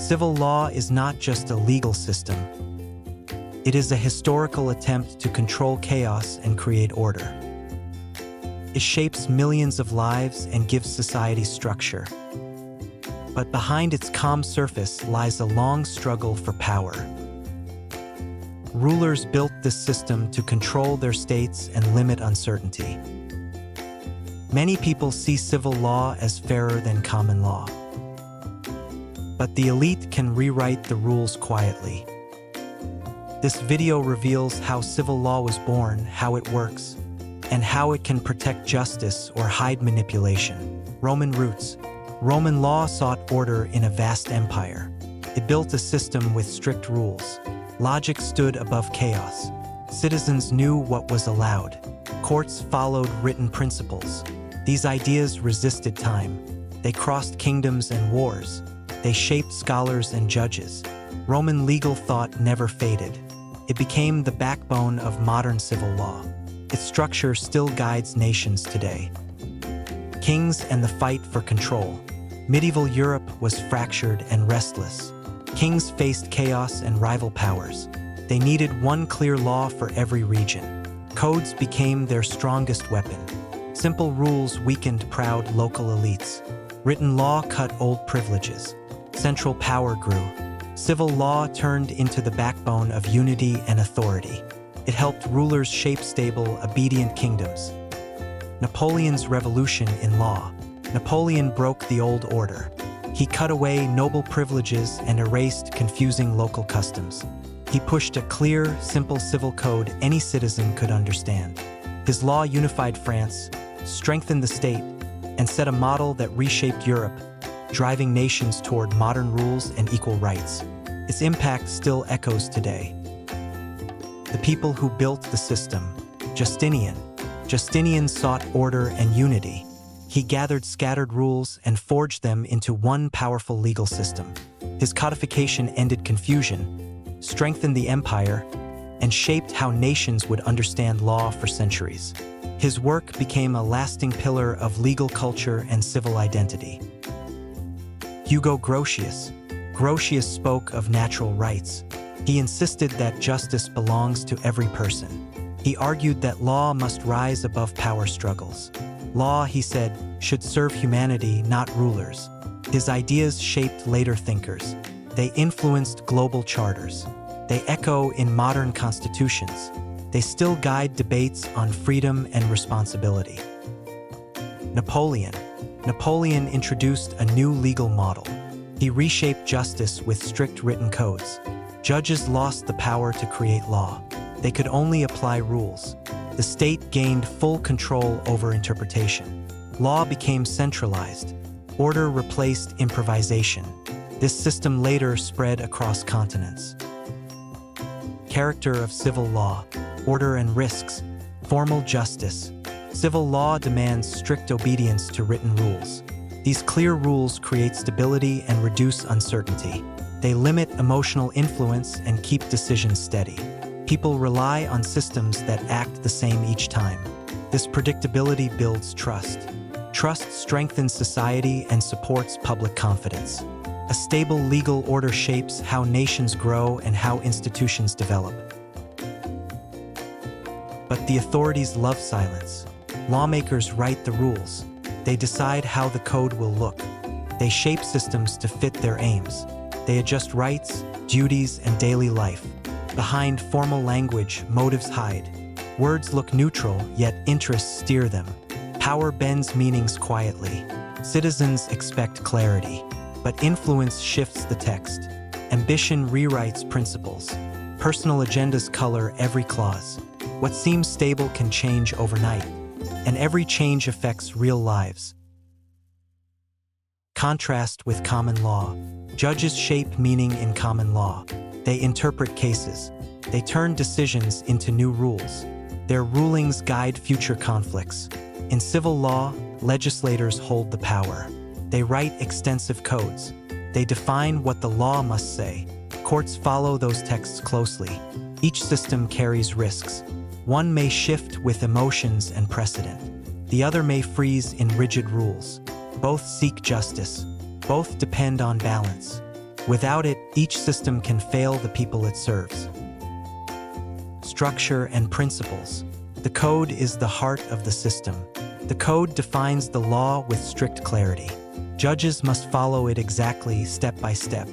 Civil law is not just a legal system. It is a historical attempt to control chaos and create order. It shapes millions of lives and gives society structure. But behind its calm surface lies a long struggle for power. Rulers built this system to control their states and limit uncertainty. Many people see civil law as fairer than common law. But the elite can rewrite the rules quietly. This video reveals how civil law was born, how it works, and how it can protect justice or hide manipulation. Roman roots. Roman law sought order in a vast empire. It built a system with strict rules. Logic stood above chaos. Citizens knew what was allowed. Courts followed written principles. These ideas resisted time. They crossed kingdoms and wars. They shaped scholars and judges. Roman legal thought never faded. It became the backbone of modern civil law. Its structure still guides nations today. Kings and the fight for control. Medieval Europe was fractured and restless. Kings faced chaos and rival powers. They needed one clear law for every region. Codes became their strongest weapon. Simple rules weakened proud local elites. Written law cut old privileges. Central power grew. Civil law turned into the backbone of unity and authority. It helped rulers shape stable, obedient kingdoms. Napoleon's revolution in law. Napoleon broke the old order. He cut away noble privileges and erased confusing local customs. He pushed a clear, simple civil code any citizen could understand. His law unified France, strengthened the state, and set a model that reshaped Europe, driving nations toward modern rules and equal rights. Its impact still echoes today. The people who built the system. Justinian. Justinian sought order and unity. He gathered scattered rules and forged them into one powerful legal system. His codification ended confusion, strengthened the empire, and shaped how nations would understand law for centuries. His work became a lasting pillar of legal culture and civil identity. Hugo Grotius. Grotius spoke of natural rights. He insisted that justice belongs to every person. He argued that law must rise above power struggles. Law, he said, should serve humanity, not rulers. His ideas shaped later thinkers. They influenced global charters. They echo in modern constitutions. They still guide debates on freedom and responsibility. Napoleon. Napoleon introduced a new legal model. He reshaped justice with strict written codes. Judges lost the power to create law. They could only apply rules. The state gained full control over interpretation. Law became centralized. Order replaced improvisation. This system later spread across continents. Character of civil law. Order and risks. Formal justice. Civil law demands strict obedience to written rules. These clear rules create stability and reduce uncertainty. They limit emotional influence and keep decisions steady. People rely on systems that act the same each time. This predictability builds trust. Trust strengthens society and supports public confidence. A stable legal order shapes how nations grow and how institutions develop. But the authorities love silence. Lawmakers write the rules. They decide how the code will look. They shape systems to fit their aims. They adjust rights, duties, and daily life. Behind formal language, motives hide. Words look neutral, yet interests steer them. Power bends meanings quietly. Citizens expect clarity, but influence shifts the text. Ambition rewrites principles. Personal agendas color every clause. What seems stable can change overnight, and every change affects real lives. Contrast with common law. Judges shape meaning in common law. They interpret cases. They turn decisions into new rules. Their rulings guide future conflicts. In civil law, legislators hold the power. They write extensive codes. They define what the law must say. Courts follow those texts closely. Each system carries risks. One may shift with emotions and precedent. The other may freeze in rigid rules. Both seek justice. Both depend on balance. Without it, each system can fail the people it serves. Structure and principles. The code is the heart of the system. The code defines the law with strict clarity. Judges must follow it exactly, step by step.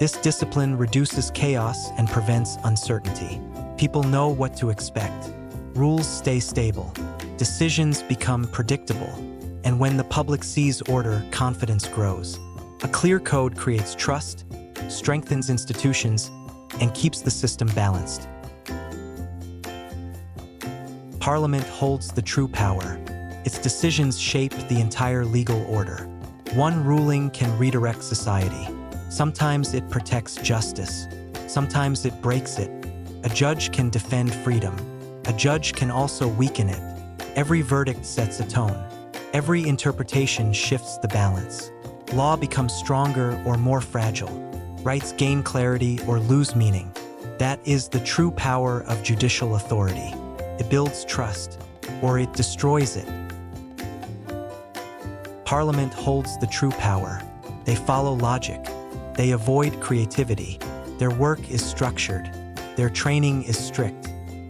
This discipline reduces chaos and prevents uncertainty. People know what to expect. Rules stay stable. Decisions become predictable. And when the public sees order, confidence grows. A clear code creates trust, strengthens institutions, and keeps the system balanced. Parliament holds the true power. Its decisions shape the entire legal order. One ruling can redirect society. Sometimes it protects justice. Sometimes it breaks it. A judge can defend freedom. A judge can also weaken it. Every verdict sets a tone. Every interpretation shifts the balance. Law becomes stronger or more fragile. Rights gain clarity or lose meaning. That is the true power of judicial authority. It builds trust, or it destroys it. Parliament holds the true power. They follow logic. They avoid creativity. Their work is structured. Their training is strict.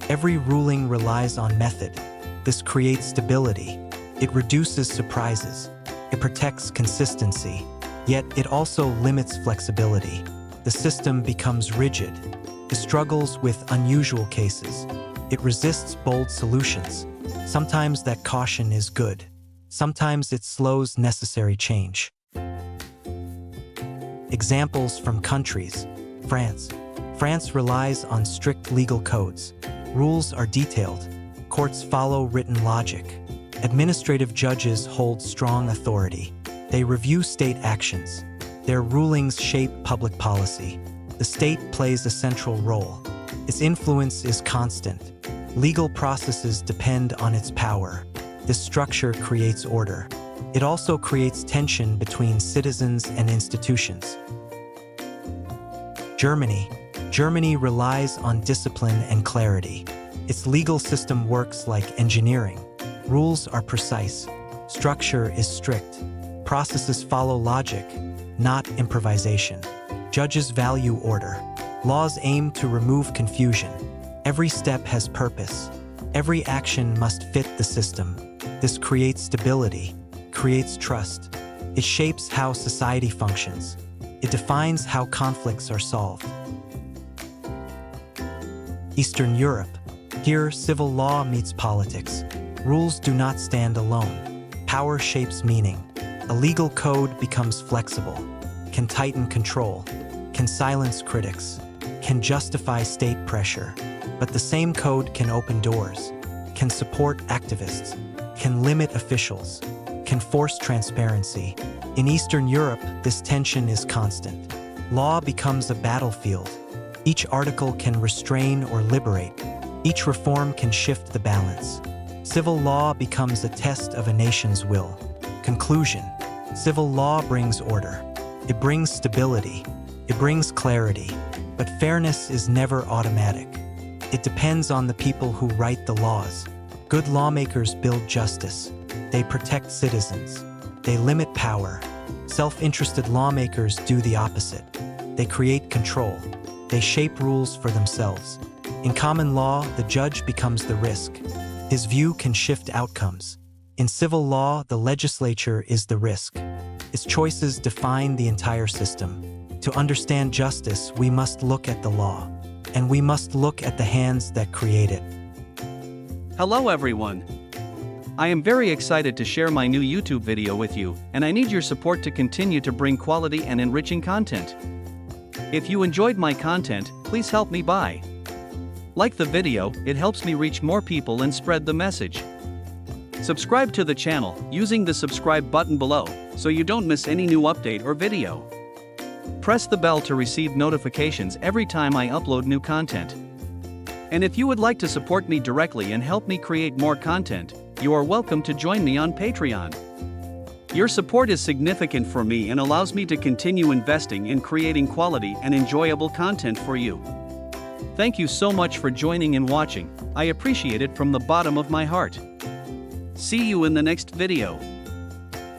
Every ruling relies on method. This creates stability. It reduces surprises. It protects consistency. Yet it also limits flexibility. The system becomes rigid. It struggles with unusual cases. It resists bold solutions. Sometimes that caution is good. Sometimes it slows necessary change. Examples from countries. France. France relies on strict legal codes. Rules are detailed. Courts follow written logic. Administrative judges hold strong authority. They review state actions. Their rulings shape public policy. The state plays a central role. Its influence is constant. Legal processes depend on its power. This structure creates order. It also creates tension between citizens and institutions. Germany. Germany relies on discipline and clarity. Its legal system works like engineering. Rules are precise. Structure is strict. Processes follow logic, not improvisation. Judges value order. Laws aim to remove confusion. Every step has purpose. Every action must fit the system. This creates stability, creates trust. It shapes how society functions. It defines how conflicts are solved. Eastern Europe. Here, civil law meets politics. Rules do not stand alone. Power shapes meaning. A legal code becomes flexible, can tighten control, can silence critics, can justify state pressure. But the same code can open doors, can support activists, can limit officials, can force transparency. In Eastern Europe, this tension is constant. Law becomes a battlefield. Each article can restrain or liberate. Each reform can shift the balance. Civil law becomes a test of a nation's will. Conclusion. Civil law brings order. It brings stability. It brings clarity. But fairness is never automatic. It depends on the people who write the laws. Good lawmakers build justice. They protect citizens. They limit power. Self-interested lawmakers do the opposite. They create control. They shape rules for themselves. In common law, the judge becomes the risk. His view can shift outcomes. In civil law, the legislature is the risk. Its choices define the entire system. To understand justice, we must look at the law. And we must look at the hands that create it. Hello everyone. I am very excited to share my new YouTube video with you, and I need your support to continue to bring quality and enriching content. If you enjoyed my content, please help me by like the video. It helps me reach more people and spread the message. Subscribe to the channel using the subscribe button below so you don't miss any new update or video. Press the bell to receive notifications every time I upload new content. And if you would like to support me directly and help me create more content, you are welcome to join me on Patreon. Your support is significant for me and allows me to continue investing in creating quality and enjoyable content for you. Thank you so much for joining and watching. I appreciate it from the bottom of my heart. See you in the next video.